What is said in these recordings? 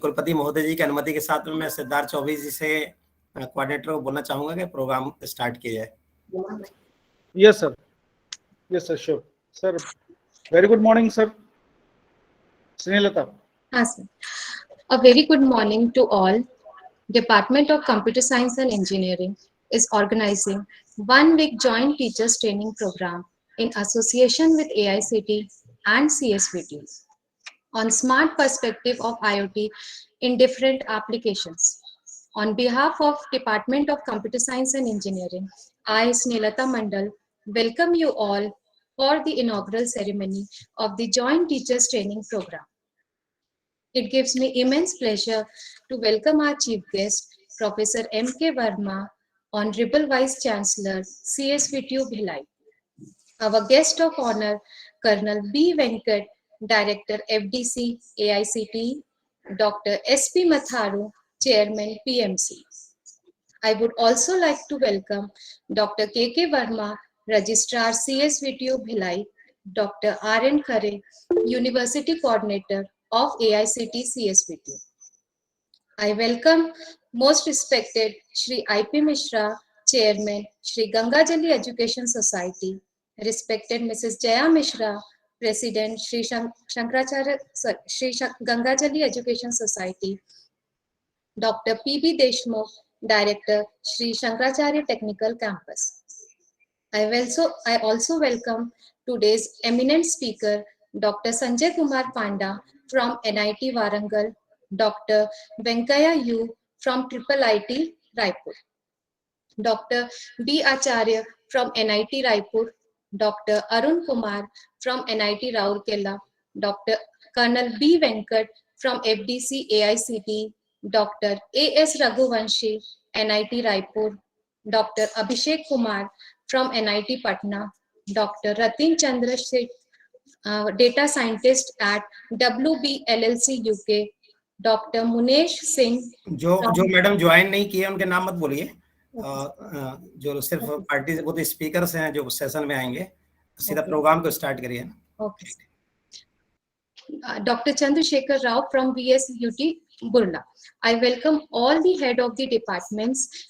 कुलपति महोदय जी की अनुमति के साथ में मैं सिद्धार्थ चौबे जी से कोऑर्डिनेटर को बोलना चाहूंगा कि प्रोग्राम स्टार्ट किया जाए। Yes, sir. Yes, sir. Sure. Sir, very good morning, sir. Snehlata. Sir. A very good morning to all. Department of Computer Science and Engineering is organizing one-week joint teachers training program in association with AICTE and CSVT on smart perspective of IoT in different applications. On behalf of Department of Computer Science and Engineering, I, Snehlata Mandal, welcome you all for the inaugural ceremony of the Joint Teachers Training Program. It gives me immense pleasure to welcome our chief guest, Professor M.K. Verma, Honorable Vice Chancellor, CSVTU Bhilai. Our guest of honor, Colonel B. Venkat, Director FDC, AICTE, Dr. S.P. Matharu, Chairman, PMC. I would also like to welcome Dr. K.K. Verma, Registrar, CSVTU Bhilai, Dr. R.N. Khare, University Coordinator of AICTE CSVTU. I welcome most respected Shri I.P. Mishra, Chairman, Shri Gangajali Education Society, respected Mrs. Jaya Mishra, President, Shri Gangajali Education Society, Dr. P.B. Deshmukh, Director, Shri Shankaracharya Technical Campus. I also welcome today's eminent speaker, Dr. Sanjay Kumar Panda from NIT Warangal, Dr. Venkaya U from IIIT Raipur, Dr. B. Acharya from NIT Raipur, Dr. Arun Kumar from NIT Rourkela, Dr. Colonel B. Venkat from FDC AICTE, Dr. A.S. Raghuvanshi, NIT Raipur, Dr. Abhishek Kumar from NIT Patna, Dr. Ratin Chandra Seth, Data Scientist at WB LLC UK, Dr. Munesh Singh. जो madam join नहीं किए उनके नाम मत बोलिए, जो सिर्फ party वो तो स्पीकर्स हैं जो सेशन में आएंगे, सीधा प्रोग्राम को स्टार्ट करिए ना. Okay. Dr. Chandrasekhar Rao from VSUT Burla. I welcome all the head of the departments,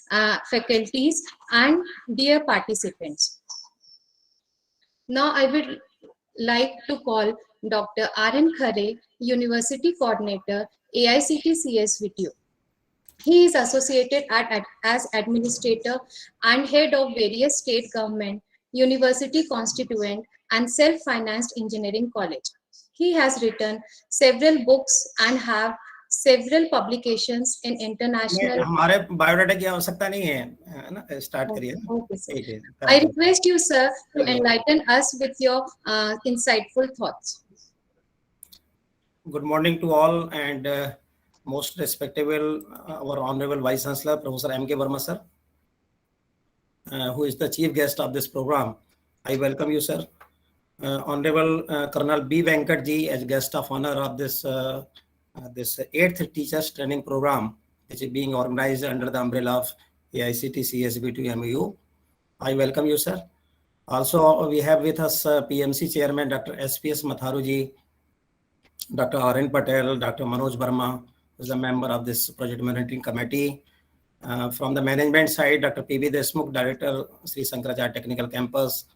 faculties and dear participants. Now I would like to call Dr. R.N. Khare, University Coordinator, AICTE CSVTU. He is associated as administrator and head of various state government, university constituent and self-financed engineering college. He has written several books and have several publications in international. हमारे biodata की आवश्यकता नहीं है ना, start करिए. Okay, sir. I request you, sir, to enlighten us with your insightful thoughts. Good morning to all and most respectable our Honorable Vice Chancellor, Professor M.K. Verma, sir, who is the chief guest of this program. I welcome you, sir. Honorable Colonel B. Venkat ji as guest of honor of this 8th Teachers Training Program, which is being organized under the umbrella of AICTE CSVTU MU. I welcome you, sir. Also, we have with us PMC Chairman Dr. S.P.S. Matharu ji, Dr. R.N. Patel, Dr. Manoj Verma, who is a member of this Project Monitoring Committee. From the management side, Dr. P.B. Deshmukh, Director, Sri Shankaracharya Technical Campus,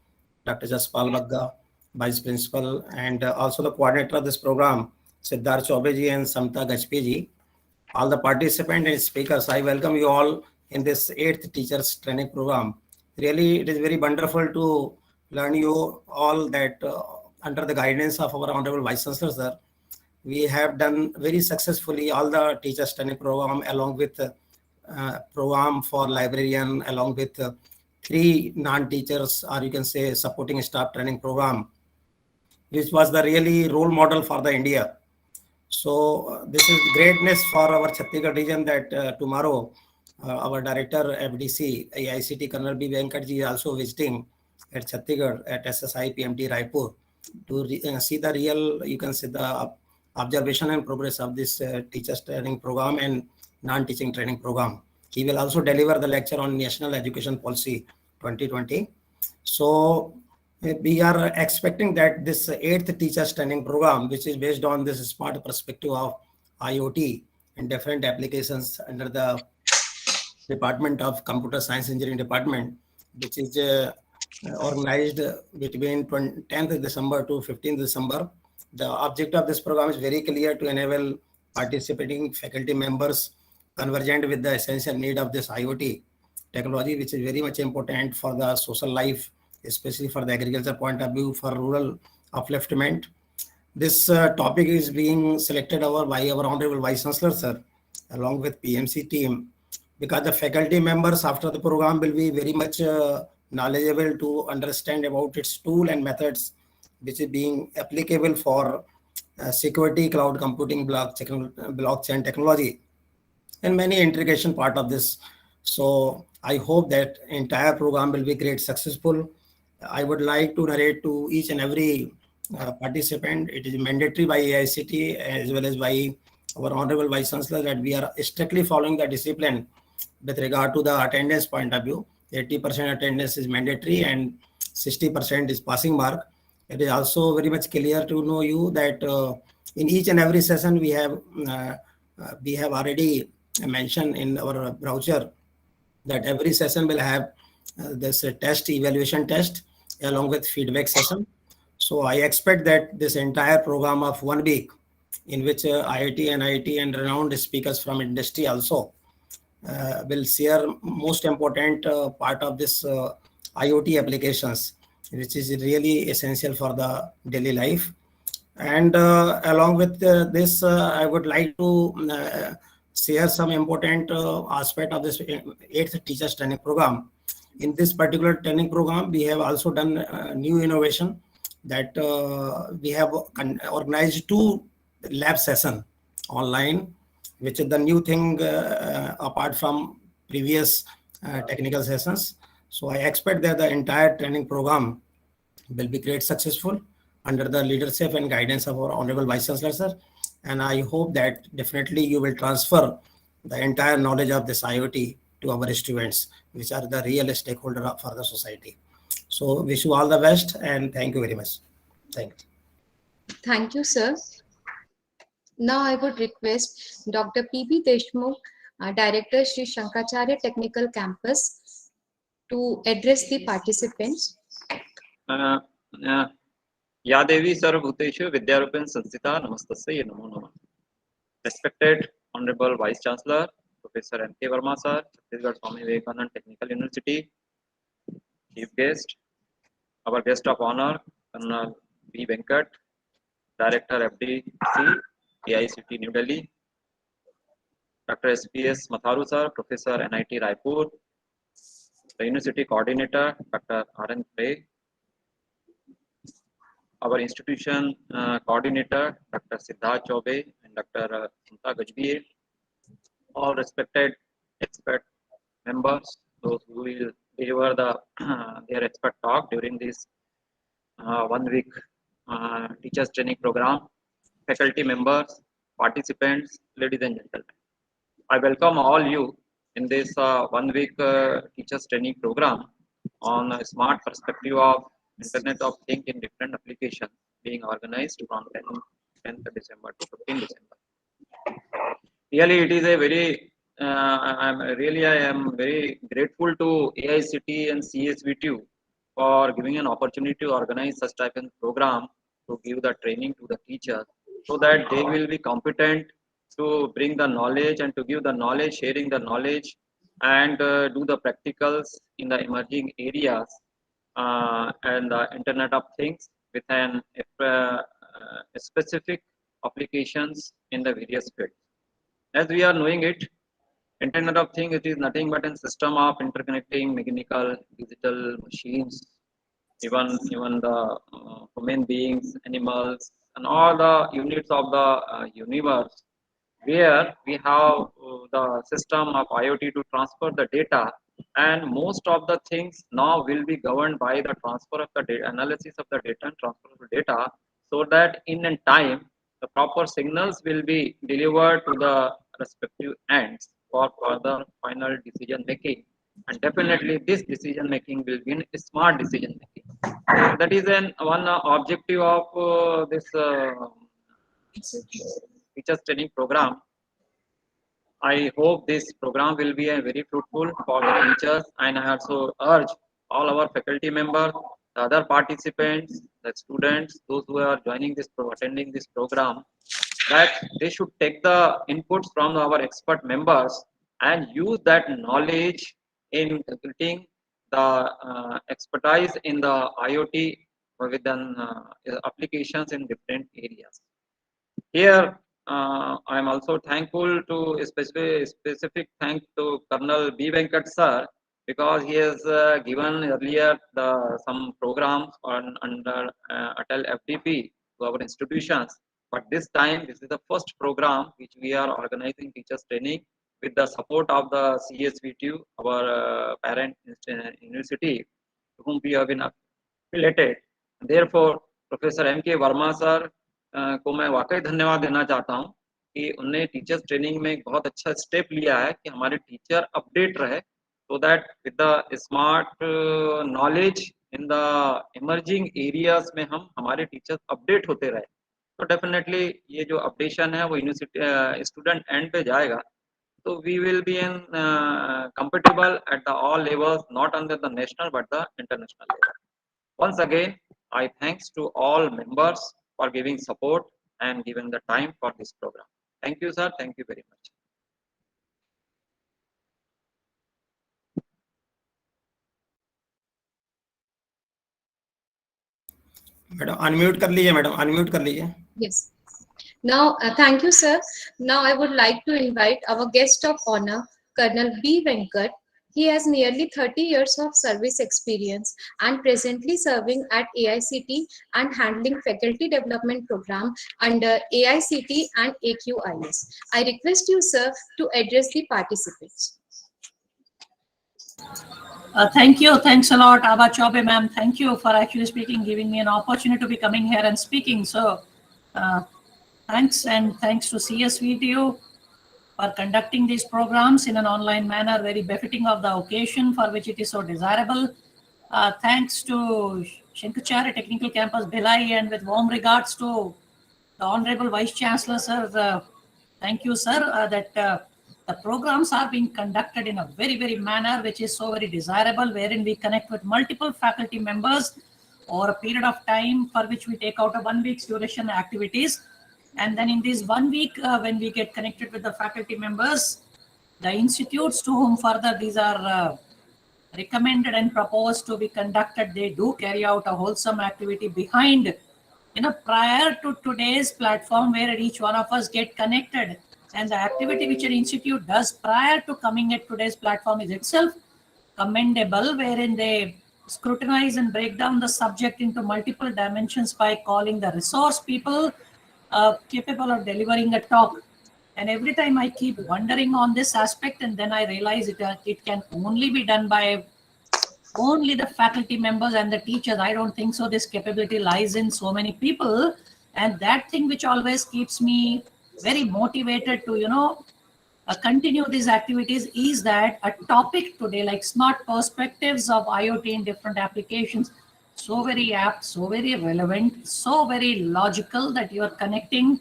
Dr. Jaspal Bagga, Vice Principal, and also the coordinator of this program, Siddharth Chaube ji and Samta Gajpe ji. All the participants and speakers, I welcome you all in this 8th Teachers Training Program. Really, it is very wonderful to learn you all that under the guidance of our Honorable Vice Chancellor, sir, we have done very successfully all the Teachers Training Program along with program for librarian, along with 3 non-teachers or you can say supporting staff training program, which was the really role model for the India. So this is greatness for our Chhattisgarh region that tomorrow our director FDC AICTE Colonel B. Venkat ji is also visiting at Chhattisgarh at SSI PMT Raipur to see the real, you can say the observation and progress of this teachers training program and non-teaching training program. He will also deliver the lecture on National Education Policy 2020. So we are expecting that this 8th Teachers Training Program, which is based on this smart perspective of IoT, in different applications under the Department of Computer Science Engineering Department, which is organized between 10th December to 15th December. The object of this program is very clear: to enable participating faculty members convergent with the essential need of this IoT technology, which is very much important for the social life, especially for the agriculture point of view, for rural upliftment. This topic is being selected over by our Honorable Vice Chancellor, sir, along with PMC team, because the faculty members after the program will be very much knowledgeable to understand about its tool and methods, which is being applicable for security, cloud computing, blockchain technology, and many integration part of this. So I hope that entire program will be great successful. I would like to narrate to each and every participant. It is mandatory by AICT as well as by our Honorable Vice Chancellor that we are strictly following the discipline with regard to the attendance point of view. 80% attendance is mandatory and 60% is passing mark. It is also very much clear to know you that in each and every session we have already mentioned in our brochure that every session will have this test, evaluation test, along with feedback session. So I expect that this entire program of 1 week, in which IIT, NIT, and renowned speakers from industry also will share most important part of this IoT applications, which is really essential for the daily life. And along with this, I would like to share some important aspect of this 8th Teachers Training Program. In this particular training program, we have also done new innovation that we have organized 2 lab sessions online, which is the new thing apart from previous technical sessions. So I expect that the entire training program will be great successful under the leadership and guidance of our Honorable Vice Chancellor, sir. And I hope that definitely you will transfer the entire knowledge of this IoT to our students, which are the real stakeholder for the society. So wish you all the best and thank you very much. Thank you. Thank you, sir. Now I would request Dr. P.B. Deshmukh, Director, Sri Shankaracharya Technical Campus, to address the participants. या देवी सर्वभूतेषु विद्यारूपेण संस्थिता नमस्तस्यै नमो नमः. Respected Honorable Vice Chancellor Professor M.K. Verma sir, Chhattisgarh Swami Vivekanand Technical University, Chief Guest, our guest of honor Colonel B. Venkat, Director FDC AICT New Delhi, Dr. S.P.S. Matharu sir, Professor NIT Raipur, the University Coordinator Dr. R.N. Craig, our institution coordinator Dr. Siddharth Chaubey and Dr. Sunta Gajbir, all respected expert members, those who will deliver their expert talk during this 1 week teachers training program, faculty members, participants, ladies and gentlemen. I welcome all you in this 1 week teachers training program on a smart perspective of Internet of Things in different applications being organized from 10th December to 15th December. Really, it is a very, I am very grateful to AICT and CSV2 for giving an opportunity to organize such type of program to give the training to the teachers so that they will be competent to bring the knowledge and to give the knowledge, sharing the knowledge and do the practicals in the emerging areas and the Internet of Things with an specific applications in the various fields. As we are knowing it, Internet of Things, it is nothing but a system of interconnecting mechanical, digital machines, even the human beings, animals, and all the units of the universe, where we have the system of IoT to transfer the data, and most of the things now will be governed by the transfer of the data, analysis of the data and transfer of the data, so that in a time the proper signals will be delivered to the respective ends for further final decision making, and definitely this decision making will be a smart decision making. So that is one objective of this teachers training program. I hope this program will be a very fruitful for the teachers, and I also urge all our faculty members, the other participants, the students, those who are joining this, attending this program, that they should take the inputs from our expert members and use that knowledge in getting the expertise in the IoT within applications in different areas. Here, I am also thankful to specific thank to Colonel B. Venkat sir, because he has given earlier some programs under Atal FDP to our institutions. But this time, this is the first program which we are organizing teachers training with the support of the CSVTU, our parent university, to whom we have been affiliated. Therefore, Professor M.K. Verma sir को मैं वाकई धन्यवाद देना चाहता हूं कि उन्होंने teachers training में एक बहुत अच्छा स्टेप लिया है कि हमारे टीचर अपडेट रहे, so that with the smart knowledge in the emerging areas में हम हमारे टीचर्स अपडेट होते रहे. तो डेफिनेटली ये जो अपडेशन है वो यूनिवर्सिटी स्टूडेंट एंड पे जाएगा, तो we will be in compatible at the all levels, not only the national but the international level. Once again, I thanks to all members for giving support and giving the time for this program. Thank you, sir. Thank you very much. Madam unmute कर लीजिए, madam unmute कर लीजिए. Yes. Now, thank you, sir. Now, I would like to invite our guest of honor, Colonel B. Venkat. He has nearly 30 years of service experience and presently serving at AICT and handling faculty development program under AICT and AQIS. I request you, sir, to address the participants. Thank you. Thanks a lot, Aba Chobe ma'am. Thank you for actually speaking, giving me an opportunity to be coming here and speaking. So, thanks, and thanks to CSVTU for conducting these programs in an online manner, very befitting of the occasion for which it is so desirable. Thanks to Shankachari Technical Campus, Bhilai, and with warm regards to the Honorable Vice Chancellor, sir. Thank you, sir, that the programs are being conducted in a very, very manner which is so very desirable, wherein we connect with multiple faculty members over a period of time for which we take out a 1 week's duration activities. And then in this 1 week, when we get connected with the faculty members, the institutes to whom further these are recommended and proposed to be conducted, they do carry out a wholesome activity behind, prior to today's platform where each one of us get connected. And the activity which an institute does prior to coming at today's platform is itself commendable, wherein they scrutinize and break down the subject into multiple dimensions by calling the resource people capable of delivering a talk. And every time I keep wondering on this aspect, and then I realize it can only be done by only the faculty members and the teachers. I don't think so. This capability lies in so many people. And that thing which always keeps me very motivated to, continue these activities is that a topic today like smart perspectives of IoT in different applications, so very apt, so very relevant, so very logical that you are connecting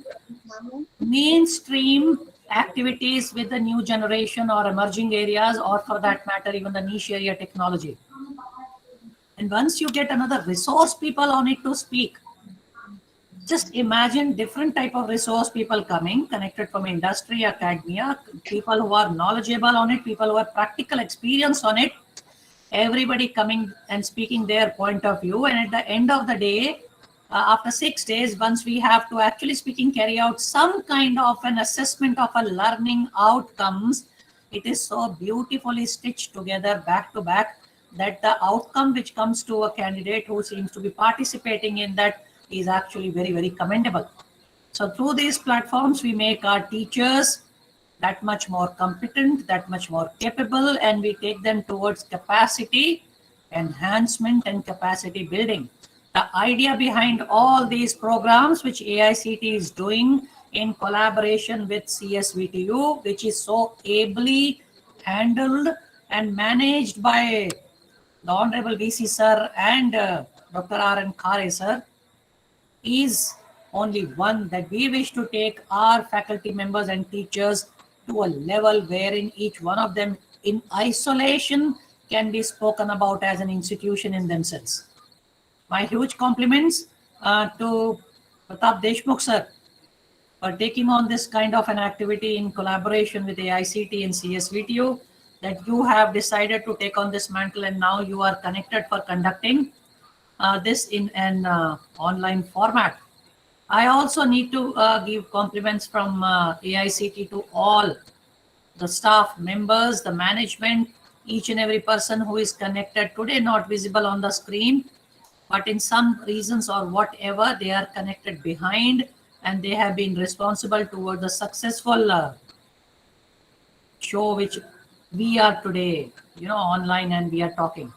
mainstream activities with the new generation or emerging areas, or for that matter, even the niche area technology. And once you get another resource people on it to speak, just imagine different type of resource people coming, connected from industry, academia, people who are knowledgeable on it, people who have practical experience on it, everybody coming and speaking their point of view. And at the end of the day, after 6 days, once we have to actually carry out some kind of an assessment of a learning outcomes, it is so beautifully stitched together back to back that the outcome which comes to a candidate who seems to be participating in that is actually very, very commendable. So through these platforms, we make our teachers that much more competent, that much more capable, and we take them towards capacity enhancement and capacity building. The idea behind all these programs which AICT is doing in collaboration with CSVTU, which is so ably handled and managed by the Honorable VC sir and Dr. R.N. Khare sir, is only one, that we wish to take our faculty members and teachers to a level wherein each one of them in isolation can be spoken about as an institution in themselves. My huge compliments to Pratap Deshmukh sir for taking on this kind of an activity in collaboration with AICT and CSVTU, that you have decided to take on this mantle and now you are connected for conducting this in an online format. I also need to give compliments from AICT to all the staff members, the management, each and every person who is connected today, not visible on the screen, but in some reasons or whatever, they are connected behind and they have been responsible toward the successful show which we are today, online and we are talking.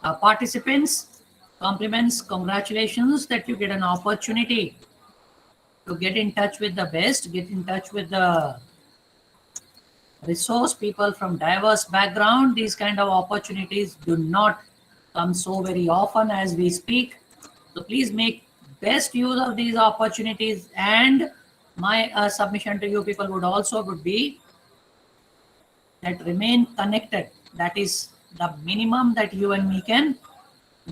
Participants, compliments, congratulations that you get an opportunity to get in touch with the best, get in touch with the resource people from diverse background. These kind of opportunities do not come so very often as we speak. So please make best use of these opportunities. And my submission to you people would be that remain connected. That is the minimum that you and me can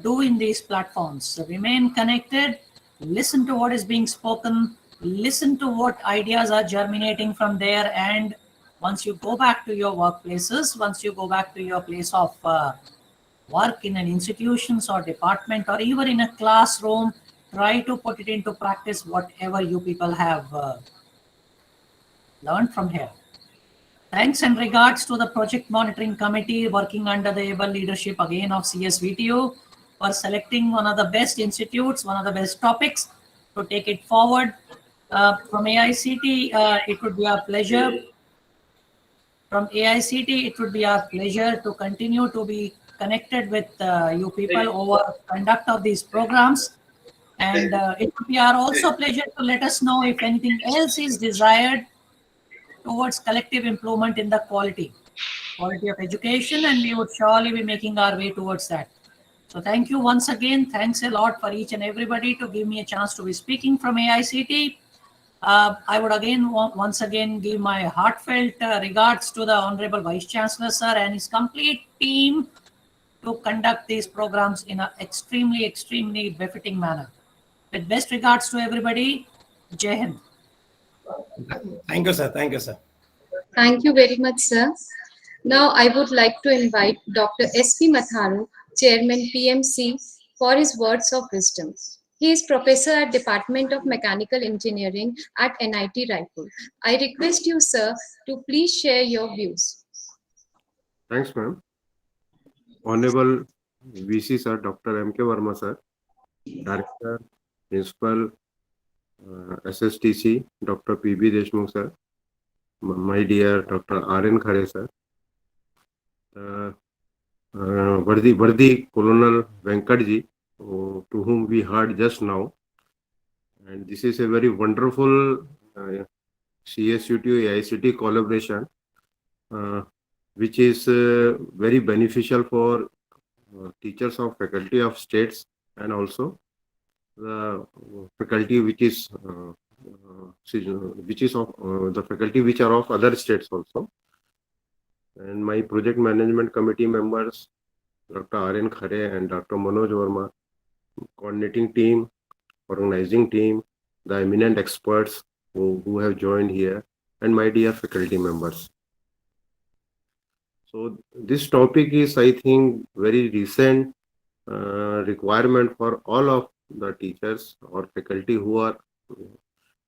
do in these platforms. So remain connected, listen to what is being spoken, listen to what ideas are germinating from there, and once you go back to your workplaces, once you go back to your place of work in an institutions or department or even in a classroom, try to put it into practice whatever you people have learned from here. Thanks and regards to the Project Monitoring Committee working under the able leadership again of CSVTU for selecting one of the best institutes, one of the best topics to take it forward. From AICT, it would be our pleasure. From AICT, it would be our pleasure to continue to be connected with you people over conduct of these programs. And it would be our also pleasure to let us know if anything else is desired towards collective improvement in the quality of education, and we would surely be making our way towards that. So thank you once again. Thanks a lot for each and everybody to give me a chance to be speaking from AICT. I would again once again give my heartfelt regards to the Honorable Vice Chancellor sir and his complete team to conduct these programs in an extremely befitting manner. With best regards to everybody, Jai Hind. Thank you, sir. Thank you, sir. Thank you very much, sir. Now I would like to invite Dr. S.P. Matharu, Chairman PMC, for his words of wisdom. He is professor at Department of Mechanical Engineering at NIT Raipur. I request you, sir, to please share your views. Thanks, ma'am. Honorable VC sir, Dr. M.K. Verma sir, Director, Principal, SSTC, Dr. P.B. Deshmukh sir, my dear Dr. R.N. Khare sir, Vardi Colonel Venkatji, to whom we heard just now. And this is a very wonderful CSUTU AICT collaboration, which is very beneficial for teachers of faculty of states and also the faculty which is of the faculty which are of other states also. And my project management committee members, Dr. R.N. Khare and Dr. Manoj Verma, coordinating team, organizing team, the eminent experts who have joined here, and my dear faculty members. So this topic is, I think, very recent requirement for all of the teachers or faculty who are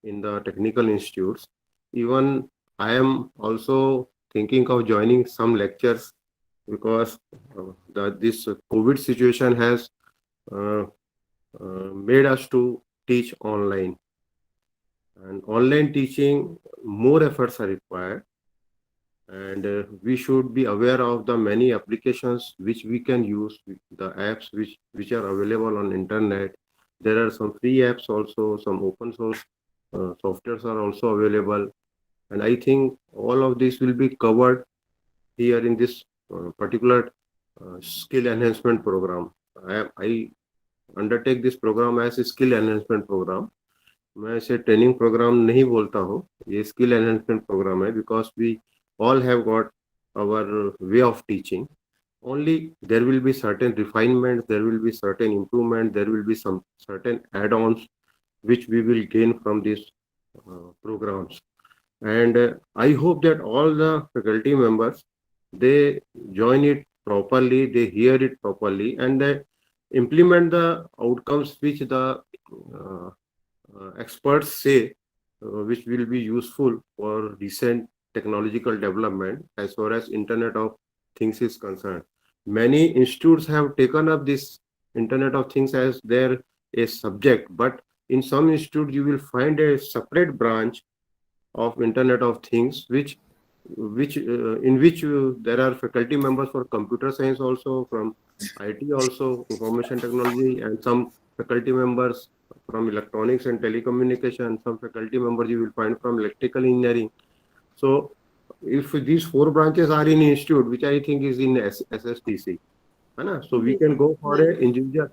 in the technical institutes. Even I am also thinking of joining some lectures because this COVID situation has made us to teach online. And online teaching, more efforts are required. And we should be aware of the many applications which we can use, the apps which are available on internet. There are some free apps also, some open source softwares are also available. And I think all of this will be covered here in this particular skill enhancement program. I undertake this program as a skill enhancement program. मैं इसे training programme नहीं बोलता हूँ, ये skill enhancement programme है, because we all have got our way of teaching. Only there will be certain refinements, there will be certain improvement, there will be some certain add-ons which we will gain from these programs. And I hope that all the faculty members, they join it properly, they hear it properly, and they implement the outcomes which the experts say, which will be useful for recent technological development as far as Internet of Things is concerned. Many institutes have taken up this Internet of Things as their a subject, but in some institutes you will find a separate branch of Internet of Things, which in which there are faculty members for computer science also, from IT also, information technology, and some faculty members from electronics and telecommunication. Some faculty members you will find from electrical engineering. So if these 4 branches are in institute, which I think is in SSTC, so we can go for a individual,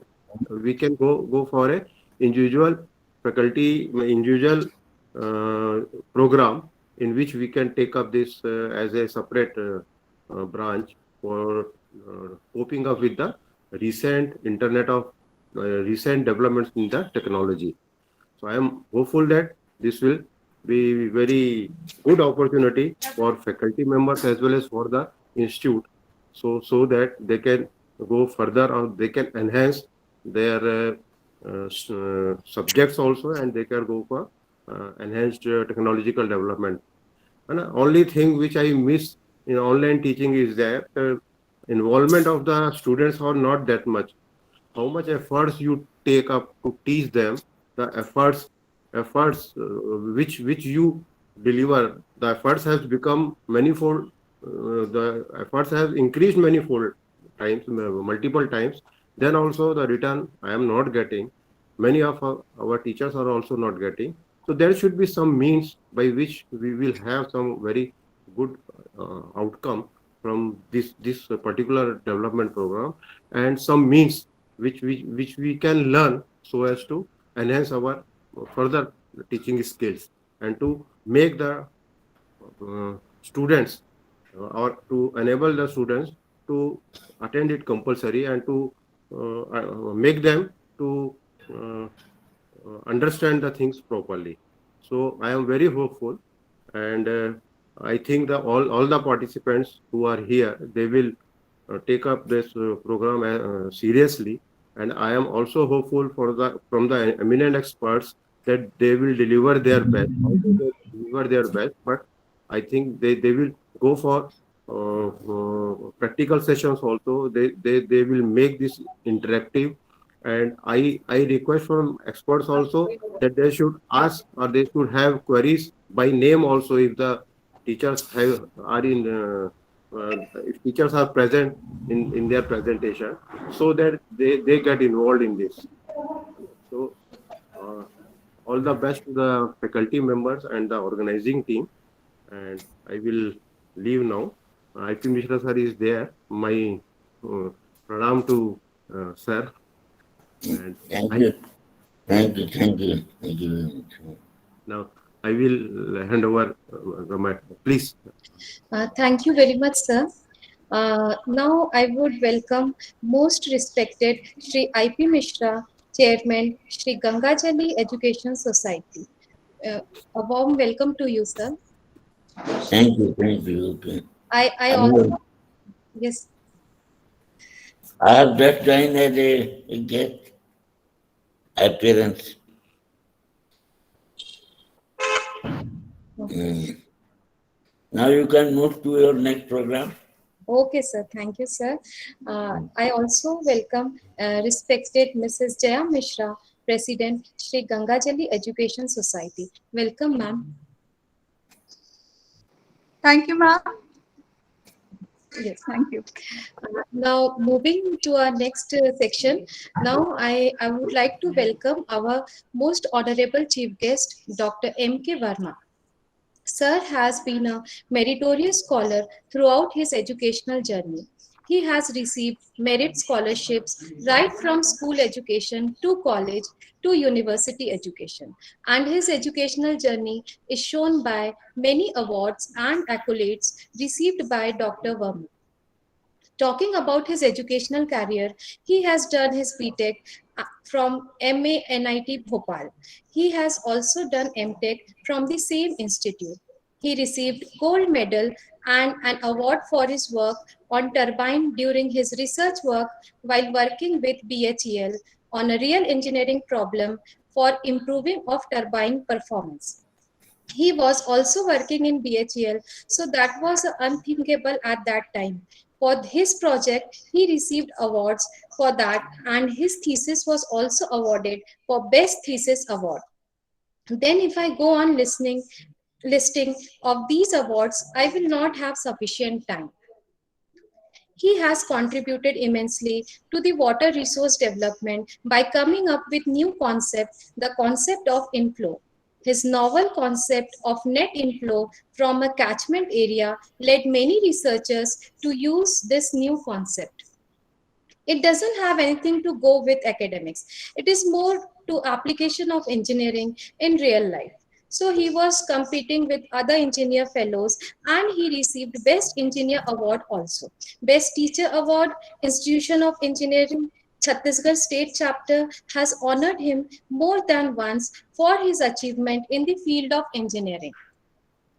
we can go for a individual faculty, individual program in which we can take up this as a separate branch for coping up with the recent Internet of recent developments in the technology. So I am hopeful that this will be very good opportunity for faculty members as well as for the institute, so that they can go further or they can enhance their subjects also, and they can go for enhanced technological development. And the only thing which I miss in online teaching is that involvement of the students are not that much. How much efforts you take up to teach them, the efforts which you deliver, the efforts has become manifold. The efforts have increased manifold times, multiple times. Then also the return I am not getting. Many of our teachers are also not getting. So there should be some means by which we will have some very good outcome from this particular development program, and some means which we can learn so as to enhance our further teaching skills, and to make the students or to enable the students to attend it compulsory, and to make them to understand the things properly. So I am very hopeful, and I think that all the participants who are here, they will take up this program seriously, and I am also hopeful from the eminent experts that they will deliver their best. Also they deliver their best, but I think they will go for practical sessions also. They will make this interactive, and I request from experts also that they should ask, or they should have queries by name also, if the teachers if teachers are present in their presentation, so that they get involved in this. So all the best to the faculty members and the organizing team, and I will leave now. IP Mishra sir is there. My pranam to sir. And Thank you very much. now I will hand over the mic. Please. Thank you very much, sir. Now I would welcome most respected Shri IP Mishra, Chairman, Shri Gangajali Education Society. A warm welcome to you, sir. Thank you. Okay. I also, yes. I have just joined as a guest appearance. Now you can move to your next program. Okay, sir. Thank you, sir. I also welcome respected Mrs. Jaya Mishra, President, Shri Gangajali Education Society. Welcome, ma'am. Thank you, ma'am. Yes. Thank you. Now, moving to our next section, now I would like to welcome our most honorable chief guest, Dr. M.K. Verma. Sir has been a meritorious scholar throughout his educational journey. He has received merit scholarships right from school education to college to university education, and his educational journey is shown by many awards and accolades received by Dr. Verma. Talking about his educational career, he has done his BTech from MA NIT Bhopal. He has also done MTech from the same institute. He received gold medal and an award for his work on turbine during his research work while working with BHEL on a real engineering problem for improving of turbine performance. He was also working in BHEL, so that was unthinkable at that time. For his project, he received awards for that, and his thesis was also awarded for Best Thesis Award. Then, if I go on listing of these awards, I will not have sufficient time. He has contributed immensely to the water resource development by coming up with new concept, the concept of inflow. His novel concept of net inflow from a catchment area led many researchers to use this new concept. It doesn't have anything to go with academics. It is more to application of engineering in real life. So he was competing with other engineer fellows and he received Best Engineer Award also. Best Teacher Award, Institution of Engineering, Chhattisgarh State Chapter has honored him more than once for his achievement in the field of engineering.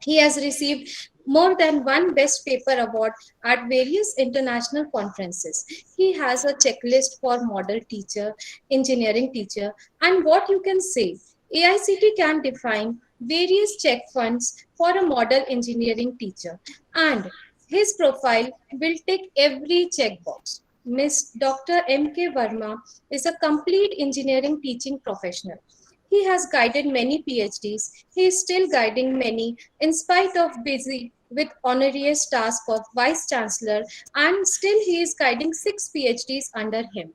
He has received more than one Best Paper Award at various international conferences. He has a checklist for model teacher, engineering teacher, and what you can say, AICT can define various check funds for a model engineering teacher, and his profile will tick every checkbox. Ms. Dr. M.K. Verma is a complete engineering teaching professional. He has guided many PhDs. He is still guiding many in spite of busy with honorious task of Vice Chancellor, and still he is guiding 6 PhDs under him.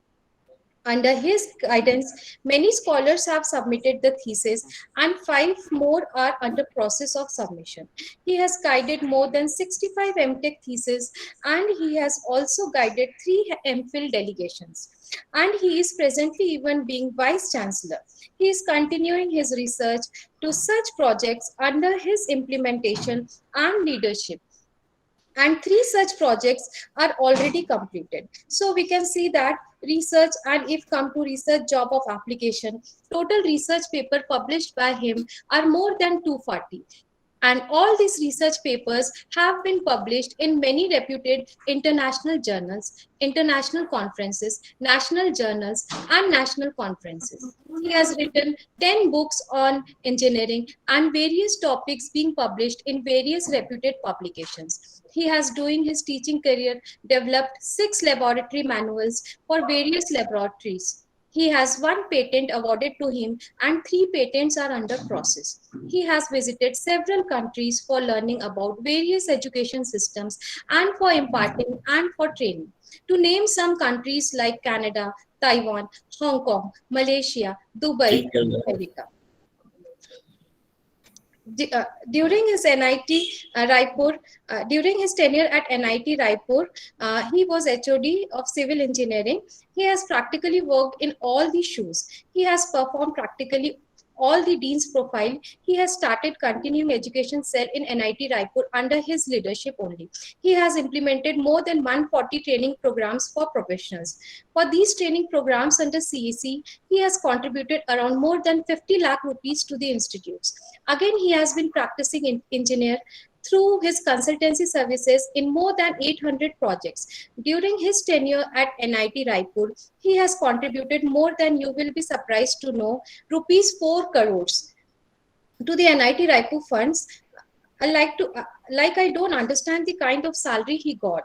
Under his guidance, many scholars have submitted the thesis and 5 more are under process of submission. He has guided more than 65 MTech theses and he has also guided 3 MPhil delegations. And he is presently even being Vice Chancellor. He is continuing his research to such projects under his implementation and leadership. And 3 such projects are already completed. So we can see that research, and if come to research job of application, total research paper published by him are more than 240. And all these research papers have been published in many reputed international journals, international conferences, national journals, and national conferences. He has written 10 books on engineering and various topics being published in various reputed publications. He has, during his teaching career, developed 6 laboratory manuals for various laboratories. He has 1 patent awarded to him and 3 patents are under process. He has visited several countries for learning about various education systems and for imparting and for training. To name some countries like Canada, Taiwan, Hong Kong, Malaysia, Dubai, America. During his NIT Raipur, during his tenure at NIT Raipur, he was HOD of civil engineering. He has practically worked in all the shoes. He has performed practically all the dean's profile. He has started continuing education cell in NIT Raipur under his leadership only. He has implemented more than 140 training programs for professionals. For these training programs under CEC, he has contributed around more than 50 lakh rupees to the institutes. Again, he has been practicing engineer through his consultancy services in more than 800 projects. During his tenure at NIT Raipur, he has contributed more than, you will be surprised to know, rupees 4 crores to the NIT Raipur funds. I don't understand the kind of salary he got.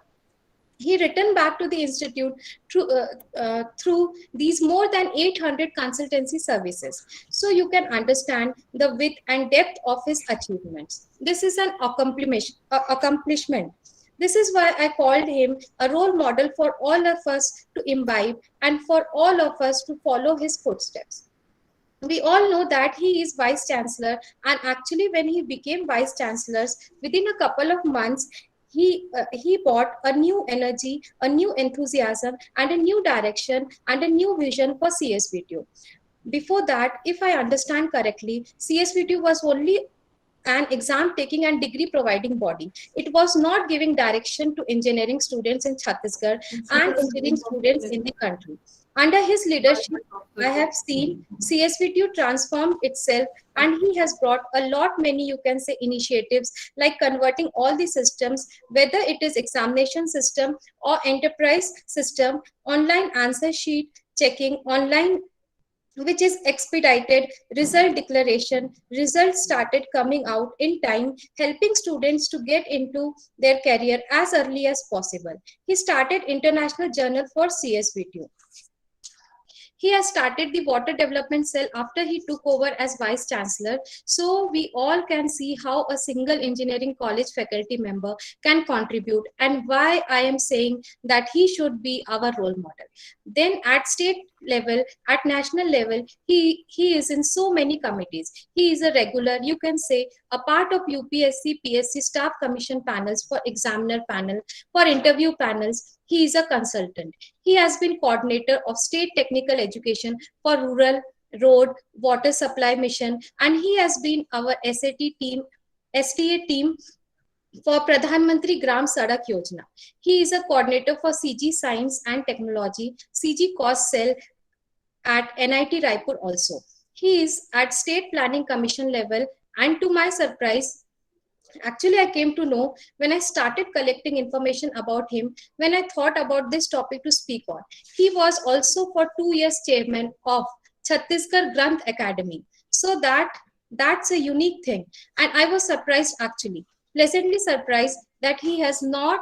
He returned back to the institute through these more than 800 consultancy services. So you can understand the width and depth of his achievements. This is an accomplishment. This is why I called him a role model for all of us to imbibe and for all of us to follow his footsteps. We all know that he is Vice Chancellor, and actually when he became Vice Chancellor, within a couple of months, he brought a new energy, a new enthusiasm, and a new direction and a new vision for CSVTU. Before that, if I understand correctly, CSVTU was only an exam taking and degree providing body. It was not giving direction to engineering students in Chhattisgarh and engineering students in the country. Under his leadership, I have seen CSVTU transform itself, and he has brought a lot many, you can say, initiatives like converting all the systems, whether it is examination system or enterprise system, online answer sheet checking, online, which is expedited result declaration. Results started coming out in time, helping students to get into their career as early as possible. He started International Journal for CSVTU. He has started the water development cell after he took over as vice chancellor. So we all can see how a single engineering college faculty member can contribute, and why I am saying that he should be our role model. Then at state level, at national level, he is in so many committees. He is a regular, you can say, a part of UPSC, PSC staff commission panels, for examiner panel, for interview panels. He is a consultant. He has been coordinator of state technical education for rural, road, water supply mission, and he has been our STA team for Pradhan Mantri Gram Sadak Yojana. He is a coordinator for CG Science and Technology, CG Cost Cell at NIT Raipur also. He is at State Planning Commission level, and to my surprise, actually, I came to know when I started collecting information about him, when I thought about this topic to speak on. He was also for 2 years chairman of Chhattisgarh Granth Academy. So that's a unique thing. And I was surprised, actually, pleasantly surprised, that he has not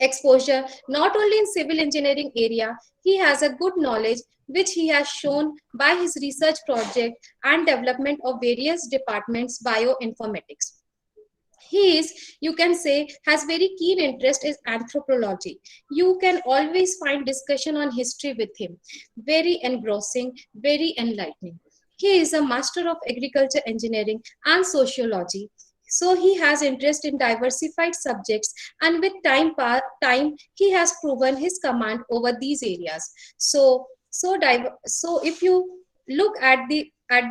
exposure not only in civil engineering area. He has a good knowledge which he has shown by his research project and development of various departments bioinformatics. He is, you can say, has very keen interest in anthropology. You can always find discussion on history with him. Very engrossing, very enlightening. He is a master of agriculture engineering and sociology. So he has interest in diversified subjects, and with time he has proven his command over these areas. So if you look at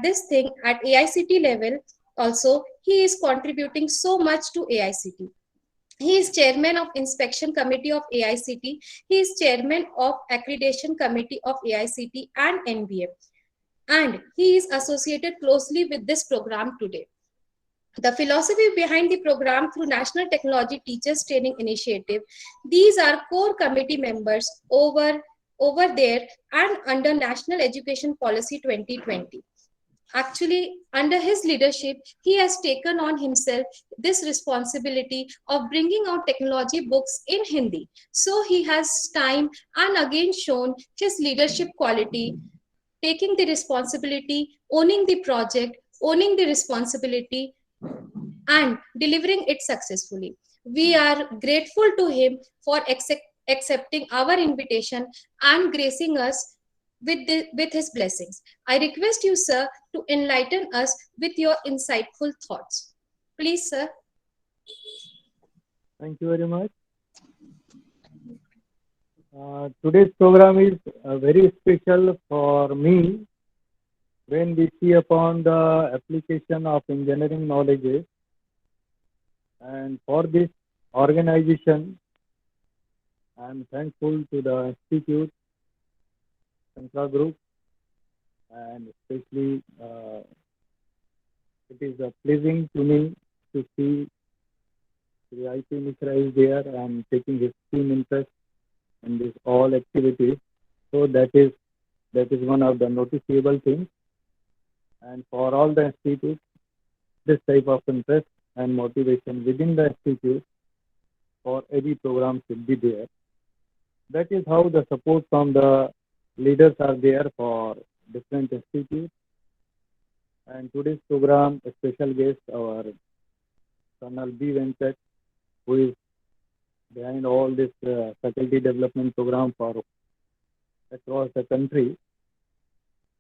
this thing at AICT level, also he is contributing so much to AICT. He is chairman of inspection committee of AICT. He is chairman of accreditation committee of AICT and NBA, and he is associated closely with this program today. The philosophy behind the program through National Technology Teachers Training Initiative, these are core committee members over there and under National Education Policy 2020. Actually, under his leadership, he has taken on himself this responsibility of bringing out technology books in Hindi. So he has time and again shown his leadership quality, taking the responsibility, owning the project, owning the responsibility, and delivering it successfully. We are grateful to him for accepting our invitation and gracing us with his blessings. I request you, sir, to enlighten us with your insightful thoughts. Please, sir. Thank you very much. Today's program is very special for me when we see upon the application of engineering knowledge. And for this organization, I am thankful to the Institute, Sankara Group, and especially it is pleasing to me to see the IP Mishra is there and taking his keen interest in this all activities. So that is one of the noticeable things. And for all the institutes, this type of interest and motivation within the institute for every program should be there. That is how the support from the leaders are there for different institutes. And today's program, a special guest, our Colonel B. Venkat, who is behind all this faculty development program for across the country.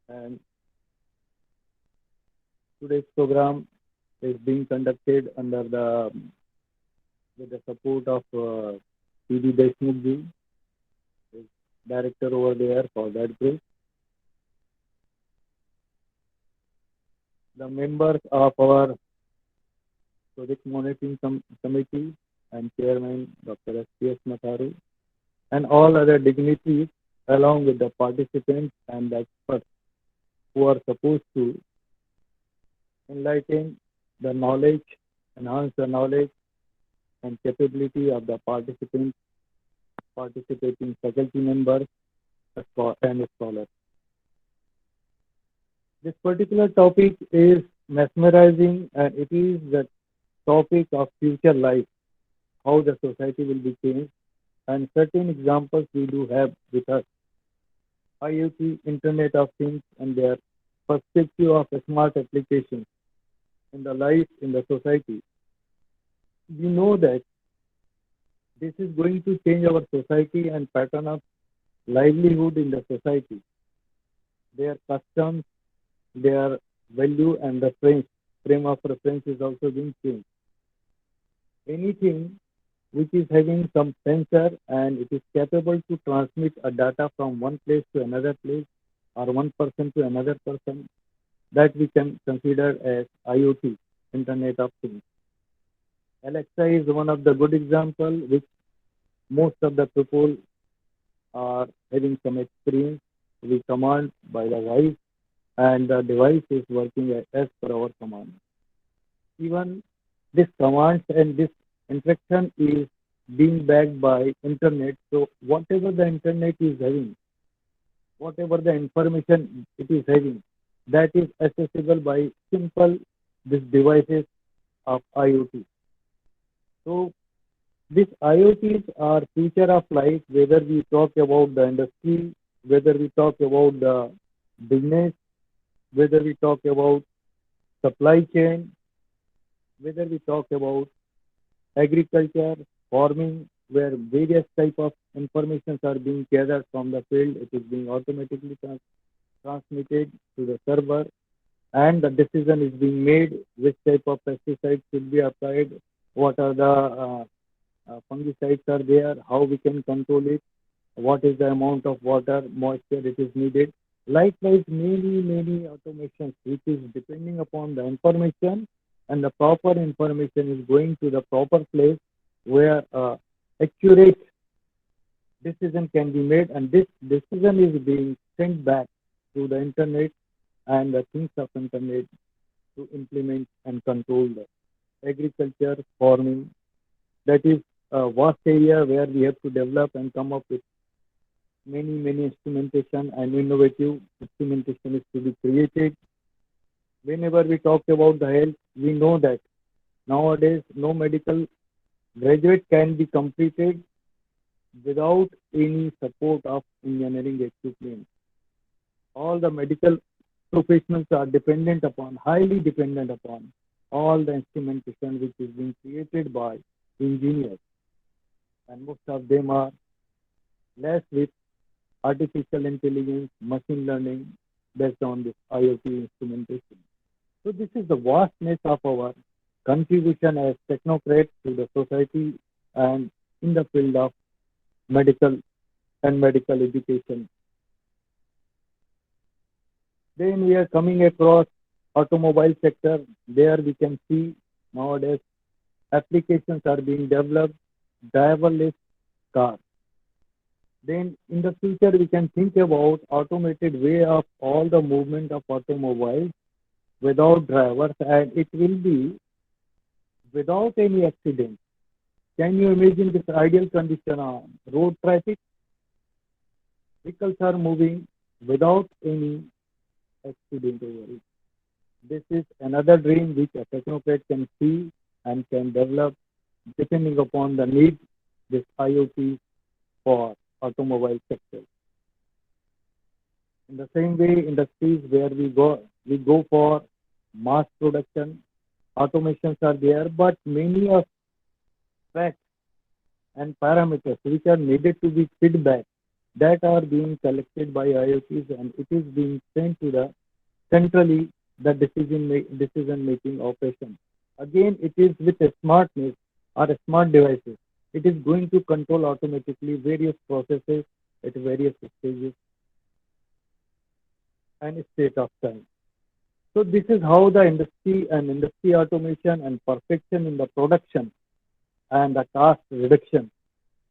And today's program is being conducted under the with the support of P.D. Deshmukh ji, is director over there for that group. The members of our project monitoring committee and chairman Dr. S.P.S. Matharu, and all other dignitaries, along with the participants and the experts who are supposed to enlighten the knowledge, enhance the knowledge and capability of the participants, participating faculty members and scholars. This particular topic is mesmerizing, and it is the topic of future life, how the society will be changed, and certain examples we do have with us. IoT, Internet of Things, and their perspective of smart applications in the life in the society. We know that this is going to change our society and pattern of livelihood in the society. Their customs, their value, and the frame of reference is also being changed. Anything which is having some sensor and it is capable to transmit a data from one place to another place or one person to another person, that we can consider as IoT, Internet of Things. Alexa is one of the good example which most of the people are having some experience. We command by the voice and the device is working as per our command. Even this command and this interaction is being backed by internet. So whatever the internet is having, whatever the information it is having, that is accessible by simple these devices of IoT. So these IoTs are future of life, whether we talk about the industry, whether we talk about the business, whether we talk about supply chain, whether we talk about agriculture, farming, where various type of informations are being gathered from the field, it is being automatically transmitted to the server, and the decision is being made which type of pesticides should be applied, what are the fungicides are there, how we can control it, what is the amount of water, moisture it is needed. Likewise, many automations which is depending upon the information, and the proper information is going to the proper place where accurate decision can be made, and this decision is being sent back to the internet and the things of internet to implement and control the agriculture, farming. That is a vast area where we have to develop and come up with many instrumentation, and innovative instrumentation is to be created. Whenever we talk about the health, we know that nowadays no medical graduate can be completed without any support of engineering equipment. All the medical professionals are dependent upon, highly dependent upon, all the instrumentation which is being created by engineers, and most of them are less with artificial intelligence, machine learning based on this IoT instrumentation. So this is the vastness of our contribution as technocrats to the society and in the field of medical and medical education. Then we are coming across automobile sector. There we can see nowadays applications are being developed, driverless cars. Then in the future we can think about automated way of all the movement of automobiles without drivers, and it will be without any accident. Can you imagine this ideal condition on road traffic? Vehicles are moving without any accident over it. This is another dream which a technocrat can see and can develop depending upon the need, this IoT for automobile sector. In the same way, industries where we go for mass production, automations are there, but many of facts and parameters which are needed to be feedback that are being collected by IoTs, and it is being sent to the centrally the decision making operation. Again, it is with a smartness or smart devices. It is going to control automatically various processes at various stages and state of time. So this is how the industry and industry automation and perfection in the production and the cost reduction,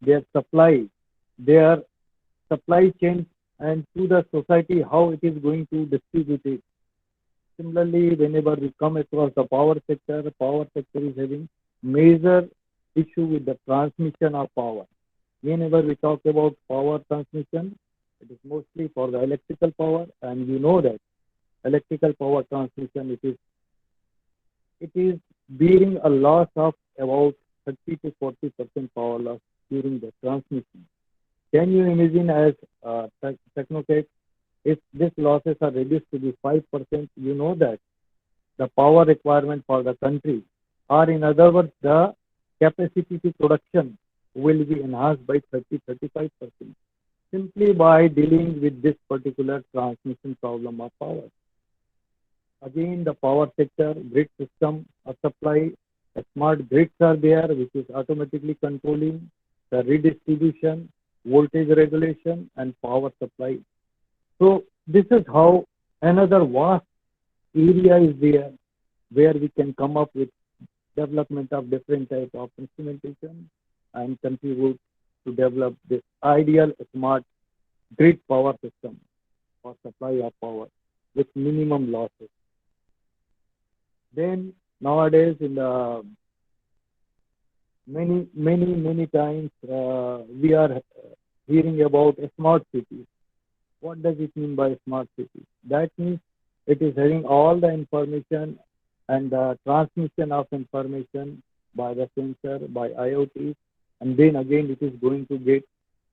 their supply chain and to the society, how it is going to distribute it. Similarly, whenever we come across the power sector is having major issue with the transmission of power. Whenever we talk about power transmission, it is mostly for the electrical power, and you know that electrical power transmission, it is bearing a loss of about 30 to 40% power loss during the transmission. Can you imagine as technocrat, if these losses are reduced to be 5%, you know that the power requirement for the country, or in other words, the capacity to production will be enhanced by 30-35%, simply by dealing with this particular transmission problem of power. Again, the power sector, grid system of supply, smart grids are there, which is automatically controlling the redistribution, voltage regulation, and power supply. So this is how another vast area is there where we can come up with development of different types of instrumentation and contribute to develop this ideal smart grid power system for supply of power with minimum losses. Then nowadays in the many times we are hearing about a smart cities. What does it mean by smart cities? That means it is having all the information and the transmission of information by the sensor, by IoT, and then again it is going to get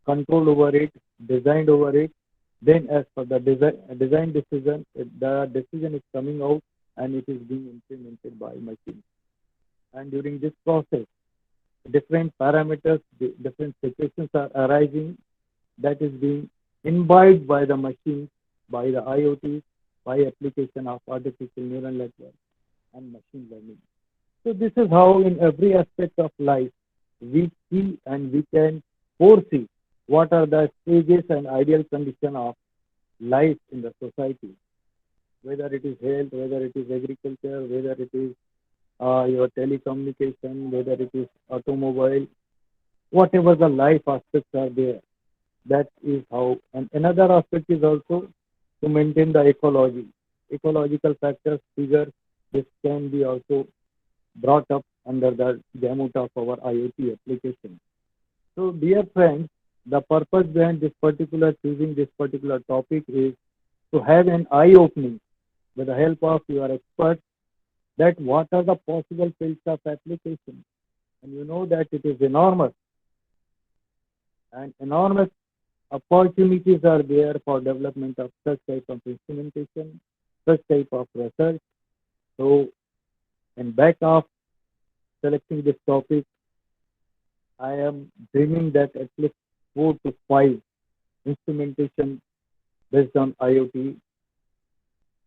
control over it, designed over it. Then as per the design decision, the decision is coming out and it is being implemented by machines. And during this process, different parameters, different situations are arising that is being imbibed by the machine, by the IoT, by application of artificial neural network and machine learning. So this is how in every aspect of life we see and we can foresee what are the stages and ideal condition of life in the society, whether it is health, whether it is agriculture, whether it is your telecommunication, whether it is automobile, whatever the life aspects are there. That is how. And another aspect is also to maintain the ecology. Ecological factors, figures, this can be also brought up under the gamut of our IoT application. So dear friends, the purpose behind choosing this particular topic is to have an eye-opening with the help of your experts that what are the possible fields of application. And you know that it is enormous. And enormous opportunities are there for development of such type of instrumentation, such type of research. So in back of selecting this topic, I am dreaming that at least 4 to 5 instrumentation based on IoT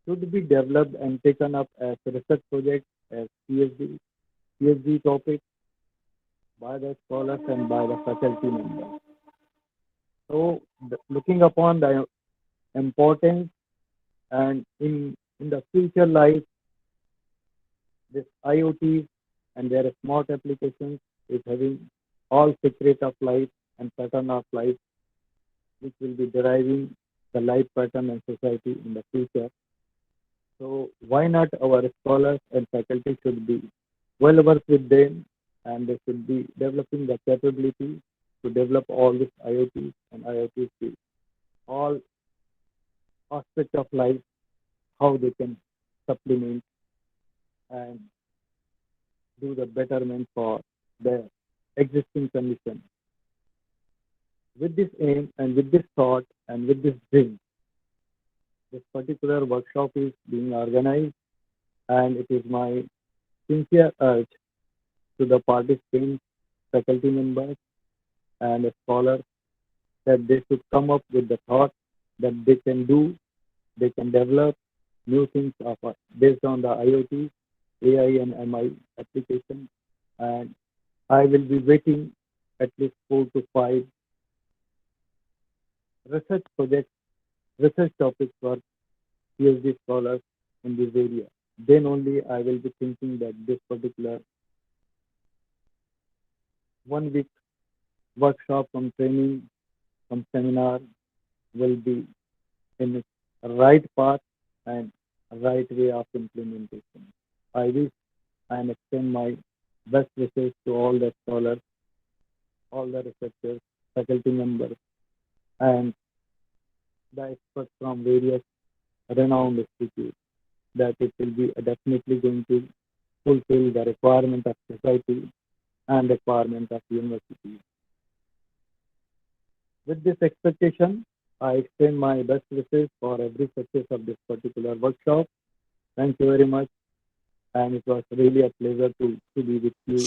should be developed and taken up as a research project, as PhD topic by the scholars and by the faculty members. So looking upon the importance and in the future life, this IoT and their smart applications is having all secret of life and pattern of life, which will be deriving the life pattern and society in the future. So why not our scholars and faculty should be well versed with them, and they should be developing the capability to develop all this IoT and IoT skills, all aspects of life, how they can supplement and do the betterment for the existing condition. With this aim and with this thought and with this dream, this particular workshop is being organized, and it is my sincere urge to the participants, faculty members, and scholars that they should come up with the thought that they can develop new things based on the IoT, AI, and MI application, and I will be waiting at least 4 to 5 research projects, research topics for PhD scholars in this area. Then only I will be thinking that this particular 1 week workshop, from training, from seminar will be in its right path and right way of implementation. I wish and extend my best wishes to all the scholars, all the researchers, faculty members, and the experts from various renowned institutes, that it will be definitely going to fulfill the requirement of society and requirement of university. With this expectation, I extend my best wishes for every success of this particular workshop. Thank you very much. And it was really a pleasure to be with you,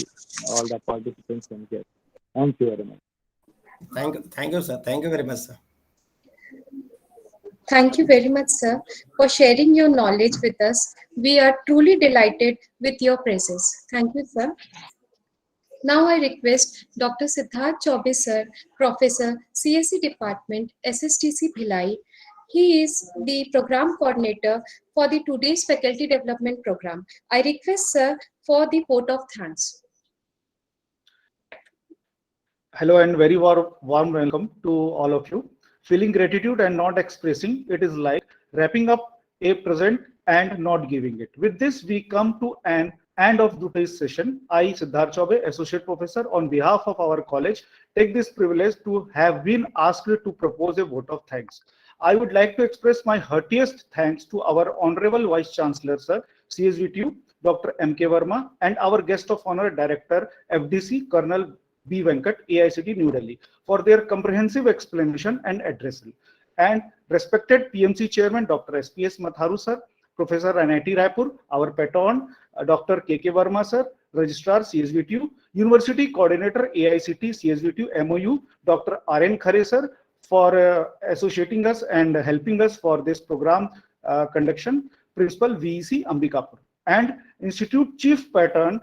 all the participants and guests. Thank you very much. Thank you, sir. Thank you very much, sir. Thank you very much, sir, for sharing your knowledge with us. We are truly delighted with your presence. Thank you, sir. Now I request Dr. Siddharth Chaubey, sir, Professor, CSE Department, SSTC Bhilai. He is the program coordinator for the today's faculty development program. I request, sir, for the vote of thanks. Hello and very warm welcome to all of you. Feeling gratitude and not expressing it is like wrapping up a present and not giving it. With this, we come to an end of today's session. I, Siddharth Chaubey, Associate Professor, on behalf of our college, take this privilege to have been asked to propose a vote of thanks. I would like to express my heartiest thanks to our Honorable Vice Chancellor, Sir, CSVTU, Dr. M.K. Verma, and our guest of honor, Director, FDC, Colonel B. Venkat, AICT New Delhi, for their comprehensive explanation and address. And respected PMC Chairman, Dr. SPS Matharu, Sir, Professor NIT Raipur, our patron, Dr. KK Verma, Sir, Registrar, CSVTU, University Coordinator, AICT, CSVTU, MOU, Dr. RN Khare, Sir, for associating us and helping us for this program conduction, Principal VEC Ambikapur, and Institute Chief Patron,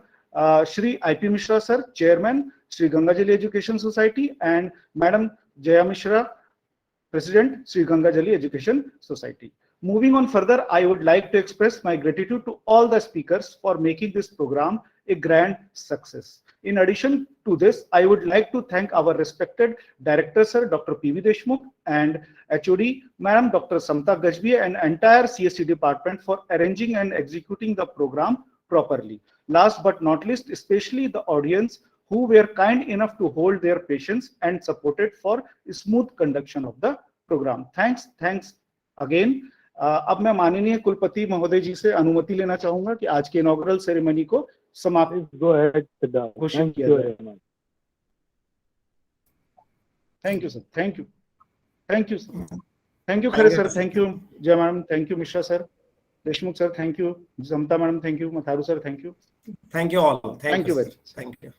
Shri IP Mishra, Sir, Chairman, Sri Gangajali Education Society, and Madam Jaya Mishra, President, Sri Gangajali Education Society. Moving on further, I would like to express my gratitude to all the speakers for making this program a grand success. In addition to this, I would like to thank our respected Director, Sir, Dr. P.V. Deshmukh, and HOD, Madam Dr. Samta Gajbie, and entire CSE department for arranging and executing the program properly. Last but not least, especially the audience who were kind enough to hold their patience and supported for smooth conduction of the program. Thanks again. अब मैं माननीय कुलपति महोदय जी से अनुमति लेना चाहूंगा कि आज के इनॉग्रल सेरेमनी को समाप्त घोषित किया जाए। Thank you sir, thank you sir, thank you Khare sir, thank you Jai madam, thank you Mishra sir, Deshmukh sir, thank you Samta madam, thank you Matharu sir, thank you all. Thank you very much. Thank you.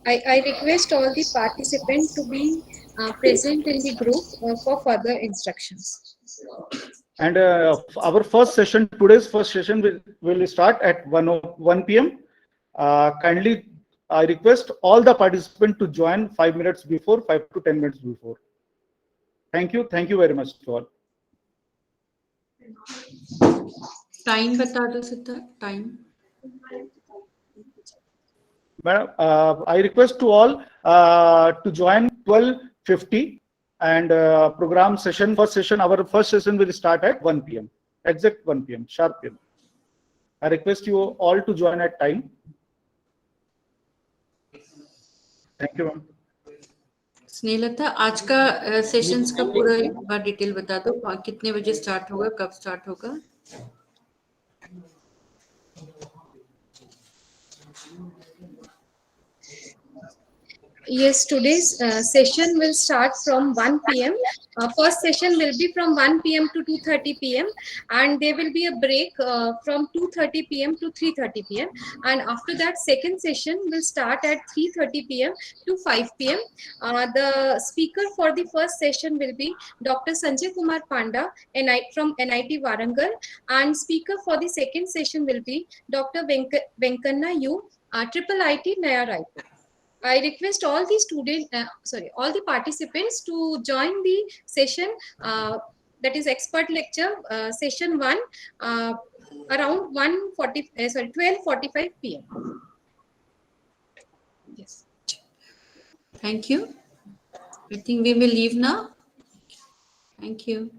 I request all the participants to be present in the group for further instructions. And our first session, today's first session will start at 1 p.m. Kindly, I request all the participants to join 5 minutes before, 5 to 10 minutes before. Thank you very much to all. Time बता दो Siddharth, time. Madam, I request to all to join 12:50 and program session. Our first session will start at 1 p.m. Exact 1 p.m. sharp p.m. I request you all to join at time. Thank you, ma'am. Snehlata, आज का sessions का पूरा एक बार detail बता दो, कितने बजे start होगा, कब स्टार्ट होगा? Yes, today's session will start from 1 p.m. First session will be from 1 p.m. to 2:30 p.m. and there will be a break from 2:30 p.m. to 3:30 p.m. and after that second session will start at 3:30 p.m. to 5 p.m. The speaker for the first session will be Dr. Sanjay Kumar Panda from NIT Warangal, and speaker for the second session will be Dr. Venkanna Yu, Triple IT Naya Raipur. I request all the all the participants to join the session, that is expert lecture session 1 around 12:45 p.m. Yes. Thank you. I think we will leave now. Thank you.